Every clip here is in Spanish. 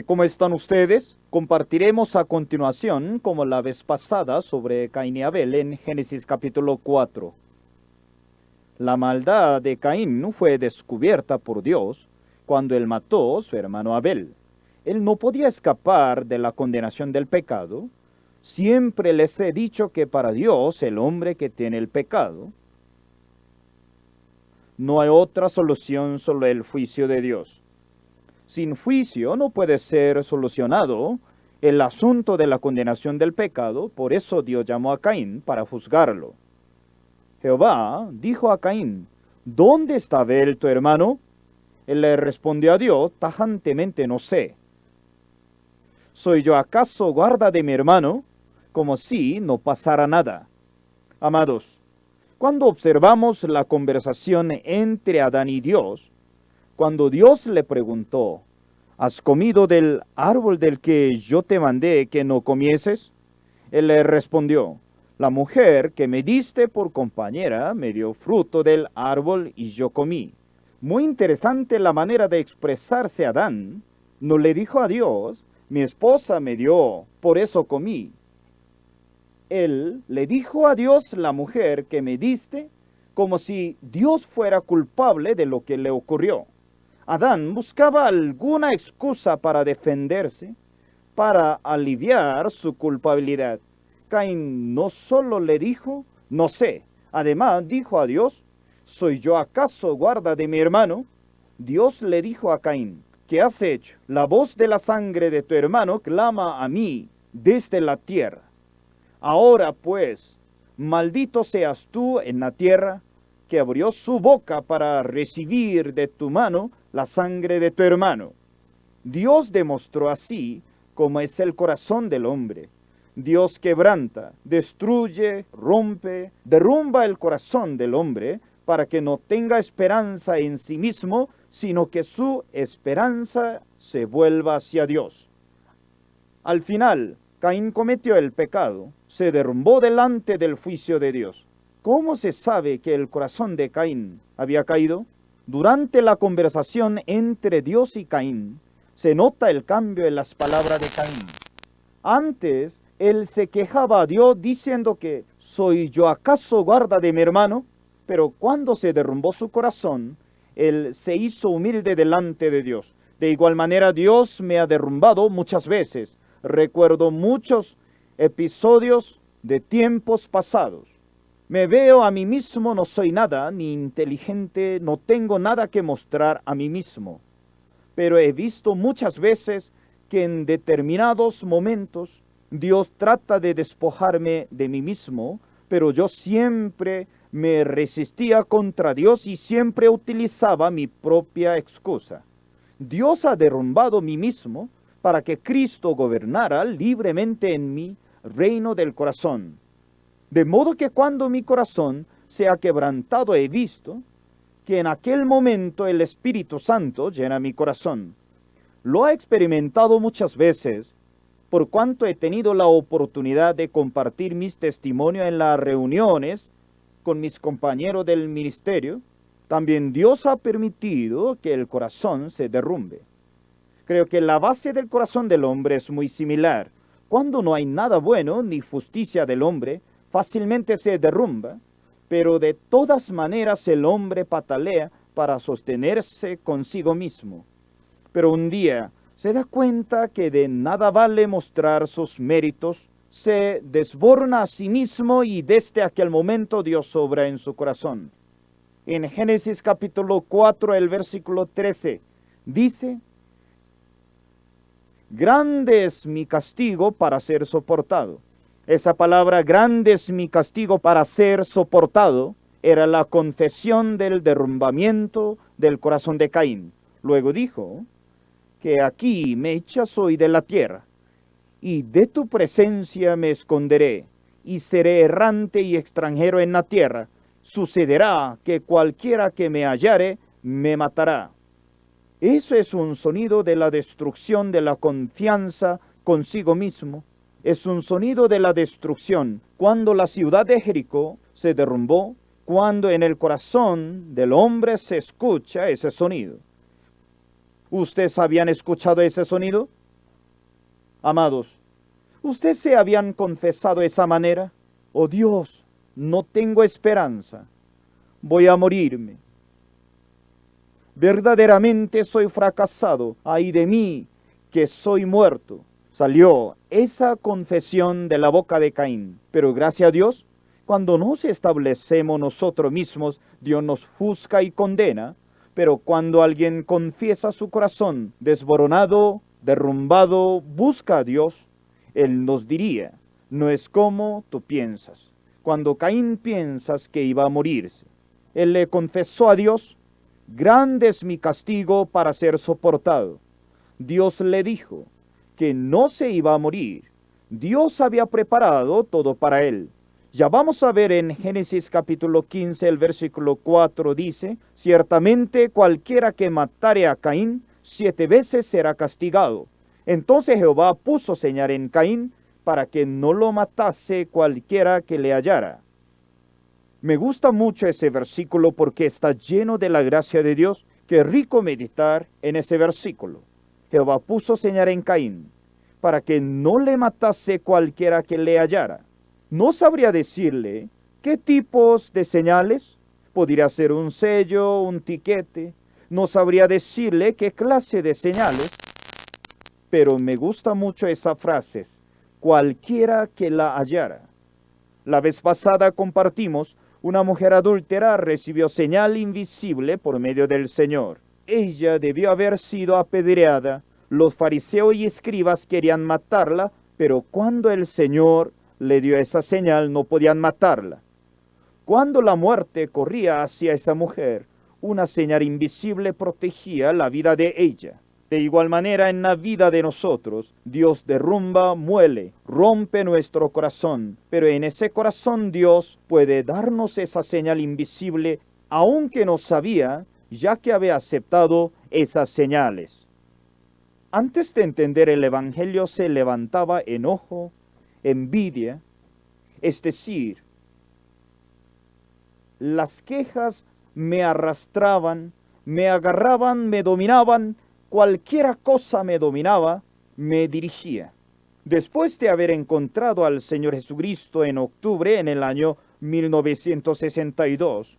¿Cómo están ustedes? Compartiremos a continuación, como la vez pasada, sobre Caín y Abel en Génesis capítulo 4. La maldad de Caín fue descubierta por Dios cuando él mató a su hermano Abel. Él no podía escapar de la condenación del pecado. Siempre les he dicho que para Dios, el hombre que tiene el pecado, no hay otra solución, solo el juicio de Dios. Sin juicio no puede ser solucionado el asunto de la condenación del pecado, por eso Dios llamó a Caín para juzgarlo. Jehová dijo a Caín: ¿Dónde está Abel tu hermano? Él le respondió a Dios tajantemente: no sé. ¿Soy yo acaso guarda de mi hermano? Como si no pasara nada. Amados, cuando observamos la conversación entre Adán y Dios, cuando Dios le preguntó: ¿has comido del árbol del que yo te mandé que no comieses? Él le respondió: la mujer que me diste por compañera me dio fruto del árbol y yo comí. Muy interesante la manera de expresarse Adán. No le dijo a Dios: mi esposa me dio, por eso comí. Él le dijo a Dios: la mujer que me diste, como si Dios fuera culpable de lo que le ocurrió. Adán buscaba alguna excusa para defenderse, para aliviar su culpabilidad. Caín no solo le dijo: no sé, además dijo a Dios: ¿soy yo acaso guarda de mi hermano? Dios le dijo a Caín: ¿qué has hecho? La voz de la sangre de tu hermano clama a mí desde la tierra. Ahora pues, maldito seas tú en la tierra, que abrió su boca para recibir de tu mano la sangre de tu hermano. Dios demostró así cómo es el corazón del hombre. Dios quebranta, destruye, rompe, derrumba el corazón del hombre para que no tenga esperanza en sí mismo, sino que su esperanza se vuelva hacia Dios. Al final, Caín cometió el pecado, se derrumbó delante del juicio de Dios. ¿Cómo se sabe que el corazón de Caín había caído? Durante la conversación entre Dios y Caín, se nota el cambio en las palabras de Caín. Antes, él se quejaba a Dios diciendo que ¿soy yo acaso guarda de mi hermano? Pero cuando se derrumbó su corazón, él se hizo humilde delante de Dios. De igual manera, Dios me ha derrumbado muchas veces. Recuerdo muchos episodios de tiempos pasados. Me veo a mí mismo, no soy nada, ni inteligente, no tengo nada que mostrar a mí mismo. Pero he visto muchas veces que en determinados momentos Dios trata de despojarme de mí mismo, pero yo siempre me resistía contra Dios y siempre utilizaba mi propia excusa. Dios ha derrumbado mí mismo para que Cristo gobernara libremente en mi reino del corazón. De modo que cuando mi corazón se ha quebrantado, he visto que en aquel momento el Espíritu Santo llena mi corazón. Lo he experimentado muchas veces, por cuanto he tenido la oportunidad de compartir mis testimonios en las reuniones con mis compañeros del ministerio. También Dios ha permitido que el corazón se derrumbe. Creo que la base del corazón del hombre es muy similar. Cuando no hay nada bueno ni justicia del hombre, fácilmente se derrumba, pero de todas maneras el hombre patalea para sostenerse consigo mismo. Pero un día se da cuenta que de nada vale mostrar sus méritos, se desborda a sí mismo y desde aquel momento Dios obra en su corazón. En Génesis capítulo 4, el versículo 13, dice: grande es mi castigo para ser soportado. Esa palabra, grande es mi castigo para ser soportado, era la confesión del derrumbamiento del corazón de Caín. Luego dijo que aquí me echas hoy de la tierra, y de tu presencia me esconderé, y seré errante y extranjero en la tierra. Sucederá que cualquiera que me hallare me matará. Eso es un sonido de la destrucción de la confianza consigo mismo. Es un sonido de la destrucción. Cuando la ciudad de Jericó se derrumbó, cuando en el corazón del hombre se escucha ese sonido. ¿Ustedes habían escuchado ese sonido? Amados, ¿ustedes se habían confesado de esa manera? Oh Dios, no tengo esperanza. Voy a morirme. Verdaderamente soy fracasado. ¡Ay de mí, que soy muerto! Salió esa confesión de la boca de Caín. Pero gracias a Dios, cuando nos establecemos nosotros mismos, Dios nos juzga y condena. Pero cuando alguien confiesa su corazón desboronado, derrumbado, busca a Dios, Él nos diría, no es como tú piensas. Cuando Caín piensas que iba a morirse, él le confesó a Dios, grande es mi castigo para ser soportado. Dios le dijo que no se iba a morir. Dios había preparado todo para él. Ya vamos a ver en Génesis capítulo 15, el versículo 4 dice, ciertamente cualquiera que matare a Caín, 7 veces será castigado. Entonces Jehová puso señal en Caín para que no lo matase cualquiera que le hallara. Me gusta mucho ese versículo porque está lleno de la gracia de Dios. Qué rico meditar en ese versículo. Jehová puso señal en Caín para que no le matase cualquiera que le hallara. No sabría decirle qué tipos de señales. Podría ser un sello, un tiquete. No sabría decirle qué clase de señales. Pero me gusta mucho esa frase, cualquiera que la hallara. La vez pasada compartimos, una mujer adúltera recibió señal invisible por medio del Señor. Ella debió haber sido apedreada. Los fariseos y escribas querían matarla, pero cuando el Señor le dio esa señal no podían matarla. Cuando la muerte corría hacia esa mujer, una señal invisible protegía la vida de ella. De igual manera, en la vida de nosotros, Dios derrumba, muele, rompe nuestro corazón, pero en ese corazón Dios puede darnos esa señal invisible, aunque no sabía, ya que había aceptado esas señales. Antes de entender el Evangelio se levantaba enojo, envidia, es decir, las quejas me arrastraban, me agarraban, me dominaban, cualquiera cosa me dominaba, me dirigía. Después de haber encontrado al Señor Jesucristo en octubre en el año 1962,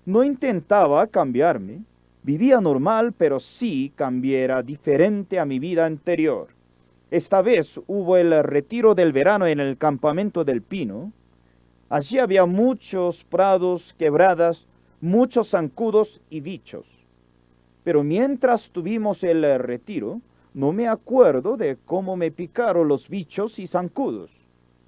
no intentaba cambiarme. Vivía normal, pero sí cambiara diferente a mi vida anterior. Esta vez hubo el retiro del verano en el campamento del Pino. Allí había muchos prados, quebradas, muchos zancudos y bichos. Pero mientras tuvimos el retiro, no me acuerdo de cómo me picaron los bichos y zancudos.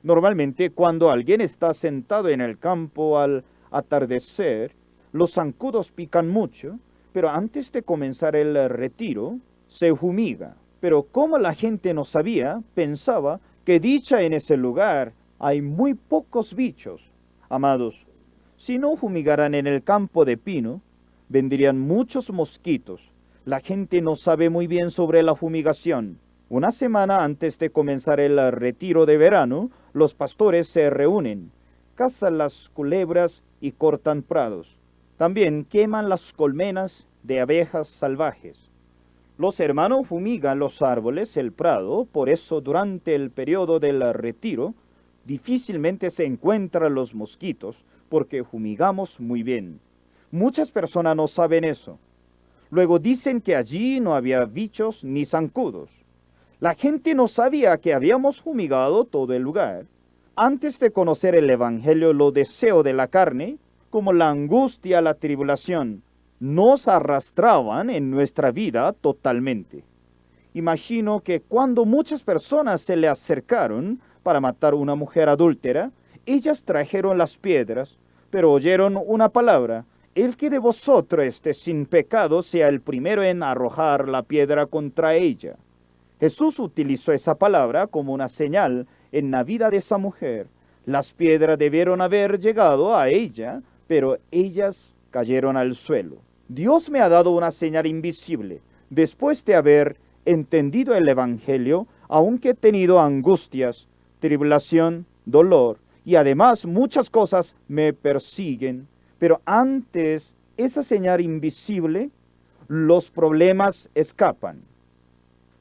Normalmente cuando alguien está sentado en el campo al atardecer, los zancudos pican mucho, pero antes de comenzar el retiro, se fumiga. Pero como la gente no sabía, pensaba que dicha en ese lugar hay muy pocos bichos. Amados, si no fumigaran en el campo de pino, vendrían muchos mosquitos. La gente no sabe muy bien sobre la fumigación. Una semana antes de comenzar el retiro de verano, los pastores se reúnen, cazan las culebras y cortan prados. También queman las colmenas de abejas salvajes. Los hermanos fumigan los árboles, el prado, por eso durante el periodo del retiro difícilmente se encuentran los mosquitos, porque fumigamos muy bien. Muchas personas no saben eso. Luego dicen que allí no había bichos ni zancudos. La gente no sabía que habíamos fumigado todo el lugar. Antes de conocer el Evangelio, los deseos de la carne, como la angustia, la tribulación, nos arrastraban en nuestra vida totalmente. Imagino que cuando muchas personas se le acercaron para matar a una mujer adúltera, ellas trajeron las piedras, pero oyeron una palabra: el que de vosotros esté sin pecado sea el primero en arrojar la piedra contra ella. Jesús utilizó esa palabra como una señal en la vida de esa mujer. Las piedras debieron haber llegado a ella, pero ellas cayeron al suelo. Dios me ha dado una señal invisible. Después de haber entendido el Evangelio, aunque he tenido angustias, tribulación, dolor, y además muchas cosas me persiguen, pero antes esa señal invisible, los problemas escapan.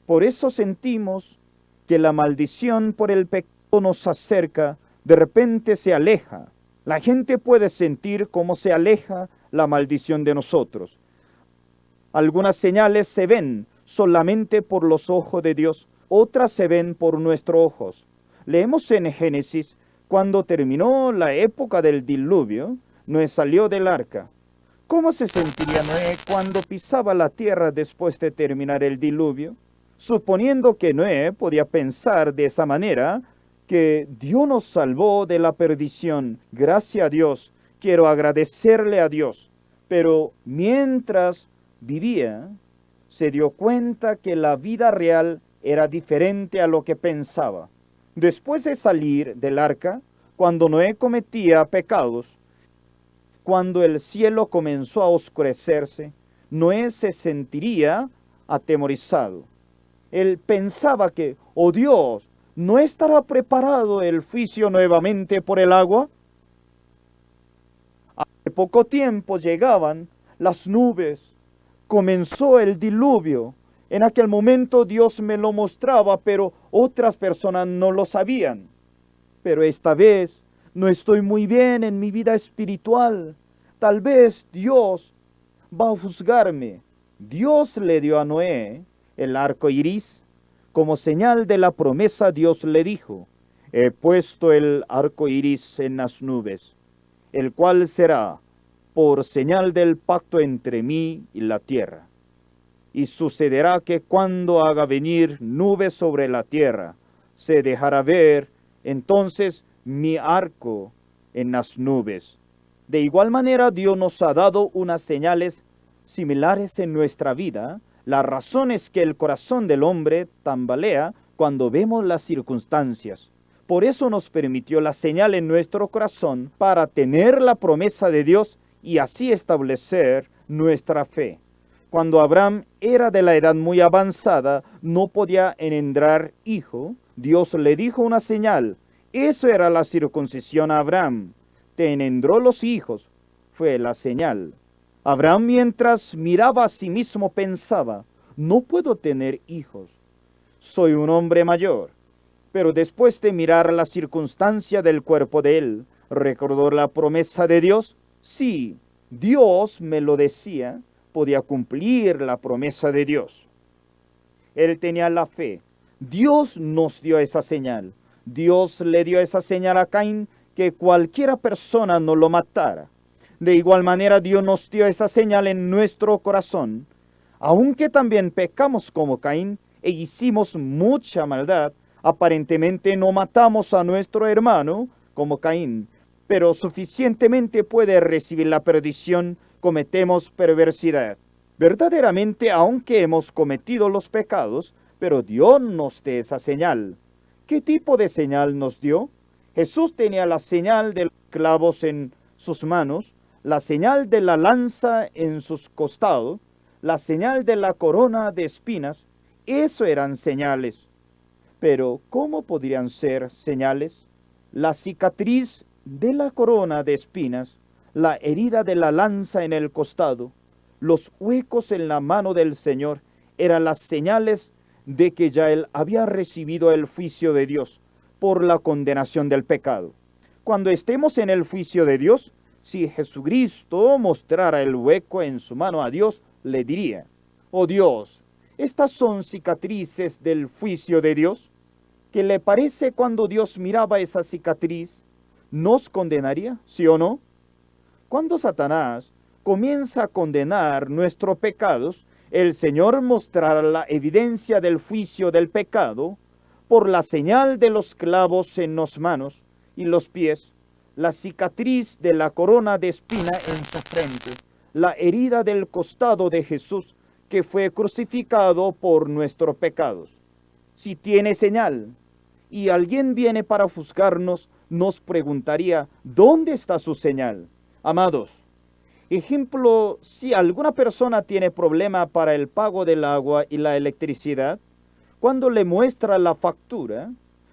Por eso sentimos que la maldición por el pecado nos acerca, de repente se aleja. La gente puede sentir cómo se aleja la maldición de nosotros. Algunas señales se ven solamente por los ojos de Dios, otras se ven por nuestros ojos. Leemos en Génesis, cuando terminó la época del diluvio, Noé salió del arca. ¿Cómo se sentiría Noé cuando pisaba la tierra después de terminar el diluvio? Suponiendo que Noé podía pensar de esa manera, que Dios nos salvó de la perdición, gracias a Dios, quiero agradecerle a Dios. Pero mientras vivía, se dio cuenta que la vida real era diferente a lo que pensaba. Después de salir del arca, cuando Noé cometía pecados, cuando el cielo comenzó a oscurecerse, Noé se sentiría atemorizado. Él pensaba que, oh Dios, ¿no estará preparado el juicio nuevamente por el agua? Hace poco tiempo llegaban las nubes, comenzó el diluvio. En aquel momento Dios me lo mostraba, pero otras personas no lo sabían. Pero esta vez no estoy muy bien en mi vida espiritual. Tal vez Dios va a juzgarme. Dios le dio a Noé el arco iris. Como señal de la promesa, Dios le dijo: he puesto el arco iris en las nubes, el cual será por señal del pacto entre mí y la tierra. Y sucederá que cuando haga venir nubes sobre la tierra, se dejará ver entonces mi arco en las nubes. De igual manera, Dios nos ha dado unas señales similares en nuestra vida. La razón es que el corazón del hombre tambalea cuando vemos las circunstancias. Por eso nos permitió la señal en nuestro corazón para tener la promesa de Dios y así establecer nuestra fe. Cuando Abraham era de la edad muy avanzada, no podía engendrar hijo, Dios le dijo una señal. Eso era la circuncisión a Abraham. Te engendró los hijos. Fue la señal. Abraham, mientras miraba a sí mismo, pensaba: no puedo tener hijos. Soy un hombre mayor. Pero después de mirar la circunstancia del cuerpo de él, recordó la promesa de Dios. Sí, Dios me lo decía, podía cumplir la promesa de Dios. Él tenía la fe. Dios nos dio esa señal. Dios le dio esa señal a Caín, que cualquiera persona no lo matara. De igual manera, Dios nos dio esa señal en nuestro corazón. Aunque también pecamos como Caín e hicimos mucha maldad, aparentemente no matamos a nuestro hermano como Caín, pero suficientemente puede recibir la perdición, cometemos perversidad. Verdaderamente, aunque hemos cometido los pecados, pero Dios nos dio esa señal. ¿Qué tipo de señal nos dio? Jesús tenía la señal de los clavos en sus manos, la señal de la lanza en sus costados, la señal de la corona de espinas. Eso eran señales. Pero, ¿cómo podrían ser señales? La cicatriz de la corona de espinas, la herida de la lanza en el costado, los huecos en la mano del Señor, eran las señales de que ya él había recibido el juicio de Dios por la condenación del pecado. Cuando estemos en el juicio de Dios, si Jesucristo mostrara el hueco en su mano a Dios, le diría: oh Dios, estas son cicatrices del juicio de Dios. ¿Qué le parece cuando Dios miraba esa cicatriz? ¿Nos condenaría, sí o no? Cuando Satanás comienza a condenar nuestros pecados, el Señor mostrará la evidencia del juicio del pecado por la señal de los clavos en las manos y los pies, la cicatriz de la corona de espina en su frente, la herida del costado de Jesús, que fue crucificado por nuestros pecados. Si tiene señal y alguien viene para juzgarnos, nos preguntaría: ¿dónde está su señal? Amados, ejemplo, si alguna persona tiene problema para el pago del agua y la electricidad, cuando le muestra la factura,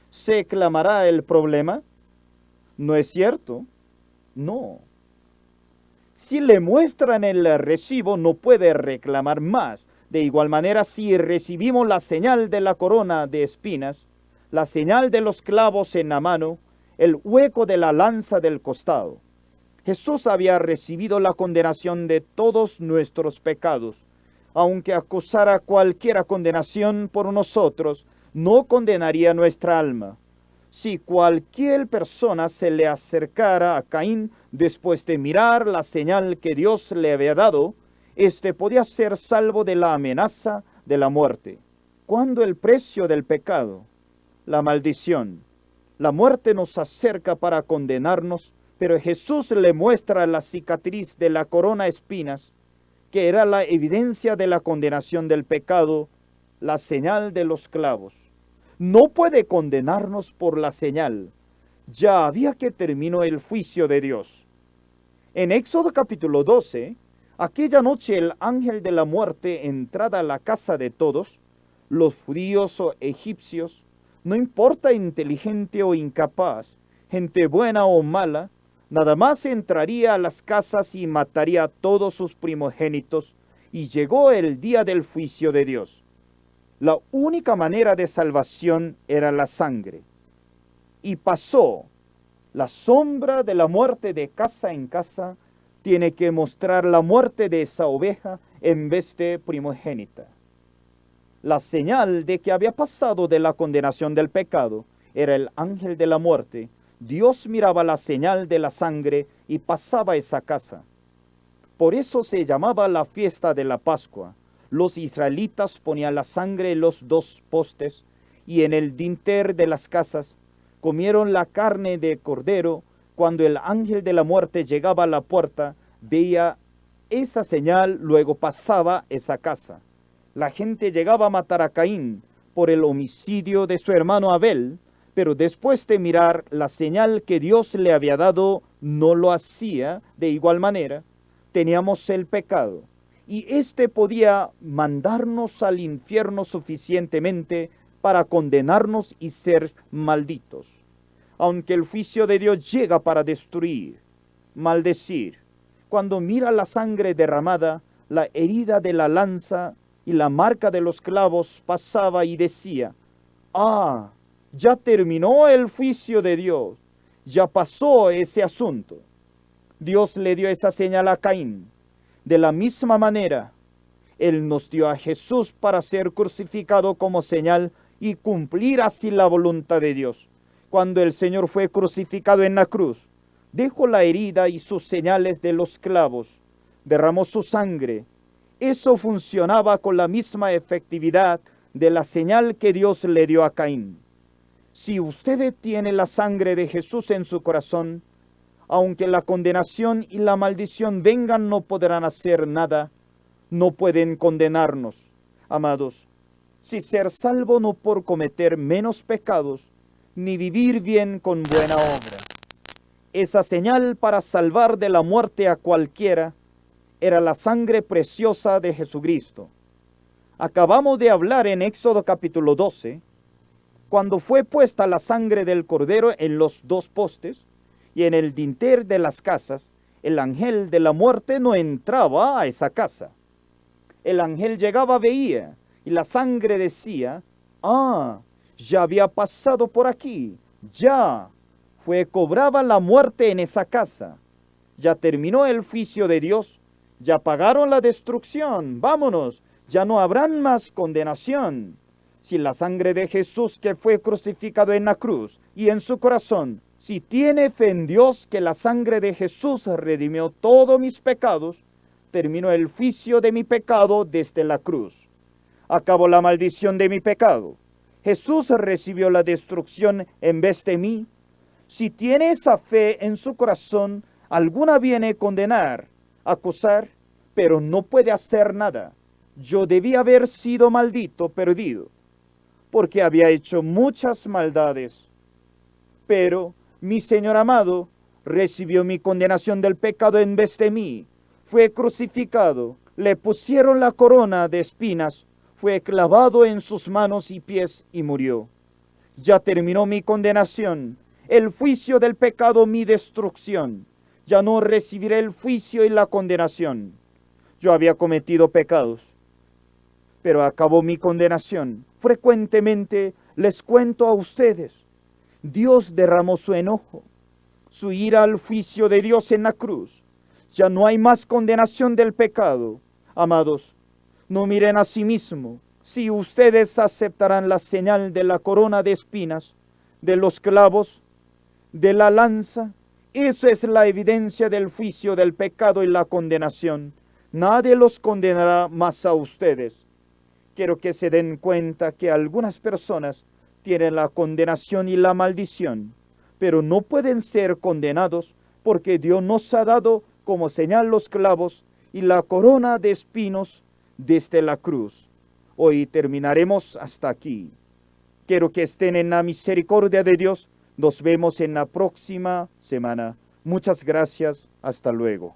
¿se clamará el problema? ¿No es cierto? No. Si le muestran el recibo, no puede reclamar más. De igual manera, si recibimos la señal de la corona de espinas, la señal de los clavos en la mano, el hueco de la lanza del costado, Jesús había recibido la condenación de todos nuestros pecados. Aunque acusara cualquier condenación por nosotros, no condenaría nuestra alma. Si cualquier persona se le acercara a Caín después de mirar la señal que Dios le había dado, éste podía ser salvo de la amenaza de la muerte. Cuando el precio del pecado, la maldición, la muerte nos acerca para condenarnos, pero Jesús le muestra la cicatriz de la corona de espinas, que era la evidencia de la condenación del pecado, la señal de los clavos. No puede condenarnos por la señal. Ya había que terminó el juicio de Dios. En Éxodo capítulo 12, aquella noche el ángel de la muerte entrada a la casa de todos, los judíos o egipcios, no importa inteligente o incapaz, gente buena o mala, nada más entraría a las casas y mataría a todos sus primogénitos, y llegó el día del juicio de Dios. La única manera de salvación era la sangre. Y pasó. La sombra de la muerte de casa en casa tiene que mostrar la muerte de esa oveja en vez de primogénita. La señal de que había pasado de la condenación del pecado era el ángel de la muerte. Dios miraba la señal de la sangre y pasaba esa casa. Por eso se llamaba la fiesta de la Pascua. Los israelitas ponían la sangre en los dos postes y en el dintel de las casas. Comieron la carne de cordero. Cuando el ángel de la muerte llegaba a la puerta, veía esa señal, luego pasaba esa casa. La gente llegaba a matar a Caín por el homicidio de su hermano Abel, pero después de mirar la señal que Dios le había dado, no lo hacía de igual manera. Teníamos el pecado, y éste podía mandarnos al infierno suficientemente para condenarnos y ser malditos. Aunque el juicio de Dios llega para destruir, maldecir, cuando mira la sangre derramada, la herida de la lanza y la marca de los clavos, pasaba y decía: «Ah, ya terminó el juicio de Dios, ya pasó ese asunto». Dios le dio esa señal a Caín. De la misma manera, Él nos dio a Jesús para ser crucificado como señal y cumplir así la voluntad de Dios. Cuando el Señor fue crucificado en la cruz, dejó la herida y sus señales de los clavos, derramó su sangre. Eso funcionaba con la misma efectividad de la señal que Dios le dio a Caín. Si usted tiene la sangre de Jesús en su corazón, aunque la condenación y la maldición vengan, no podrán hacer nada, no pueden condenarnos. Amados, si ser salvo no por cometer menos pecados, ni vivir bien con buena obra. Esa señal para salvar de la muerte a cualquiera era la sangre preciosa de Jesucristo. Acabamos de hablar en Éxodo capítulo 12, cuando fue puesta la sangre del cordero en los dos postes y en el dintel de las casas, el ángel de la muerte no entraba a esa casa. El ángel llegaba, veía, y la sangre decía: «Ah, ya había pasado por aquí, ya cobraba la muerte en esa casa, ya terminó el juicio de Dios, ya pagaron la destrucción, vámonos, ya no habrán más condenación». Si la sangre de Jesús que fue crucificado en la cruz y en su corazón, si tiene fe en Dios que la sangre de Jesús redimió todos mis pecados, terminó el juicio de mi pecado desde la cruz. Acabó la maldición de mi pecado. Jesús recibió la destrucción en vez de mí. Si tiene esa fe en su corazón, alguna viene a condenar, acusar, pero no puede hacer nada. Yo debía haber sido maldito, perdido, porque había hecho muchas maldades. Pero mi Señor amado recibió mi condenación del pecado en vez de mí. Fue crucificado, le pusieron la corona de espinas, fue clavado en sus manos y pies y murió. Ya terminó mi condenación, el juicio del pecado, mi destrucción. ya no recibiré el juicio y la condenación. Yo había cometido pecados, pero acabó mi condenación. Frecuentemente les cuento a ustedes, Dios derramó su enojo, su ira al juicio de Dios en la cruz. Ya no hay más condenación del pecado. Amados, no miren a sí mismos. Si ustedes aceptarán la señal de la corona de espinas, de los clavos, de la lanza, eso es la evidencia del juicio del pecado y la condenación. Nadie los condenará más a ustedes. Quiero que se den cuenta que algunas personas tienen la condenación y la maldición, pero no pueden ser condenados porque Dios nos ha dado como señal los clavos y la corona de espinos desde la cruz. Hoy terminaremos hasta aquí. Quiero que estén en la misericordia de Dios. Nos vemos en la próxima semana. Muchas gracias. Hasta luego.